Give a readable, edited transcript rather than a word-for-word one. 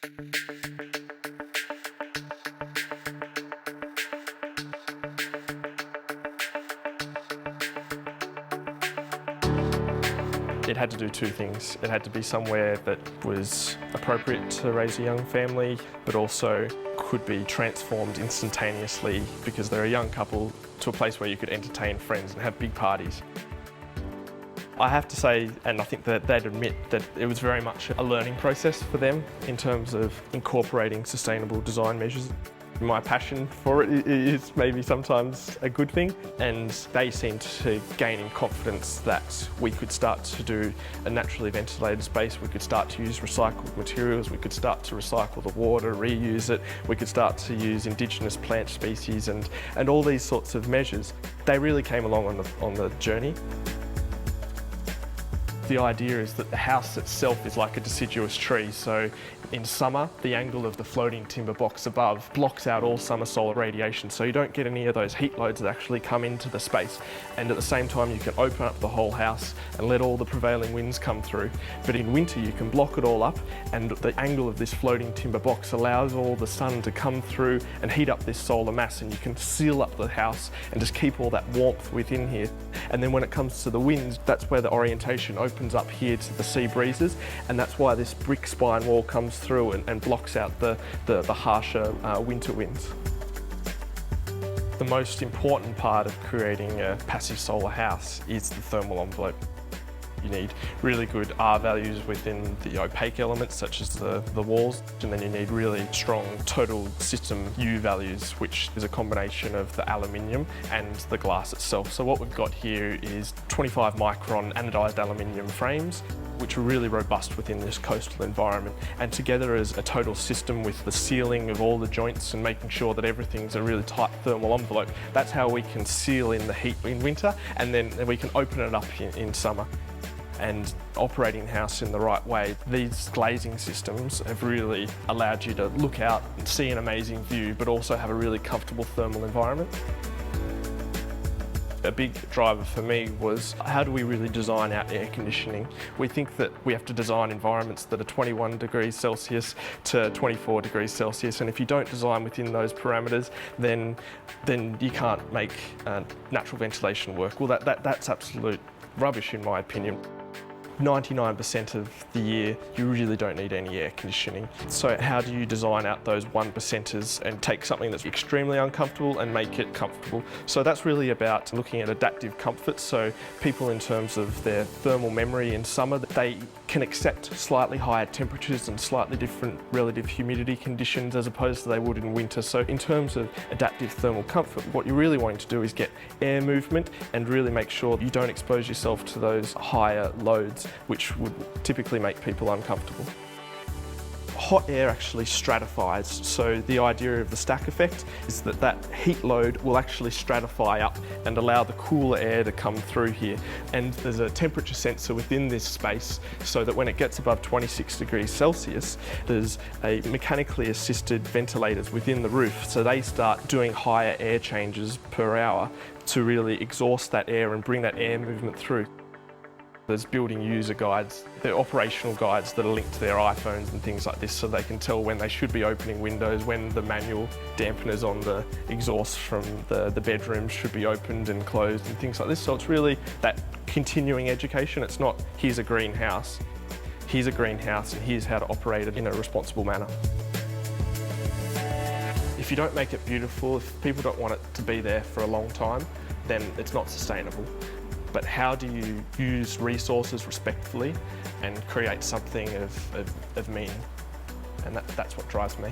It had to do two things. It had to be somewhere that was appropriate to raise a young family, but also could be transformed instantaneously because they're a young couple, to a place where you could entertain friends and have big parties. I have to say, and I think that they'd admit, that it was very much a learning process for them in terms of incorporating sustainable design measures. My passion for it is maybe sometimes a good thing, and they seemed to gain in confidence that we could start to do a naturally ventilated space, we could start to use recycled materials, we could start to recycle the water, reuse it, we could start to use indigenous plant species and all these sorts of measures. They really came along on the journey. The idea is that the house itself is like a deciduous tree, so in summer the angle of the floating timber box above blocks out all summer solar radiation, so you don't get any of those heat loads that actually come into the space, and at the same time you can open up the whole house and let all the prevailing winds come through. But in winter you can block it all up, and the angle of this floating timber box allows all the sun to come through and heat up this solar mass, and you can seal up the house and just keep all that warmth within here. And then when it comes to the winds, that's where the orientation opens up here to the sea breezes, and that's why this brick spine wall comes through and blocks out the harsher winter winds. The most important part of creating a passive solar house is the thermal envelope. You need really good R values within the opaque elements, such as the walls, and then you need really strong total system U values, which is a combination of the aluminium and the glass itself. So what we've got here is 25 micron anodized aluminium frames, which are really robust within this coastal environment, and together as a total system with the sealing of all the joints and making sure that everything's a really tight thermal envelope. That's how we can seal in the heat in winter, and then we can open it up in summer. And operating the house in the right way, these glazing systems have really allowed you to look out and see an amazing view, but also have a really comfortable thermal environment. A big driver for me was, how do we really design our air conditioning? We think that we have to design environments that are 21 degrees Celsius to 24 degrees Celsius, and if you don't design within those parameters, then you can't make natural ventilation work. Well, that's absolute rubbish in my opinion. 99% of the year, you really don't need any air conditioning. So how do you design out those 1%ers and take something that's extremely uncomfortable and make it comfortable? So that's really about looking at adaptive comfort. So people, in terms of their thermal memory in summer, they can accept slightly higher temperatures and slightly different relative humidity conditions as opposed to they would in winter. So in terms of adaptive thermal comfort, what you're really wanting to do is get air movement and really make sure you don't expose yourself to those higher loads, which would typically make people uncomfortable. Hot air actually stratifies, so the idea of the stack effect is that heat load will actually stratify up and allow the cooler air to come through here. And there's a temperature sensor within this space, so that when it gets above 26 degrees Celsius, there's a mechanically assisted ventilators within the roof, so they start doing higher air changes per hour to really exhaust that air and bring that air movement through. There's building user guides, they're operational guides that are linked to their iPhones and things like this, so they can tell when they should be opening windows, when the manual dampeners on the exhaust from the bedroom should be opened and closed and things like this. So it's really that continuing education. It's not, here's a greenhouse and here's how to operate it in a responsible manner. If you don't make it beautiful, if people don't want it to be there for a long time, then it's not sustainable. But how do you use resources respectfully and create something of meaning? And that's what drives me.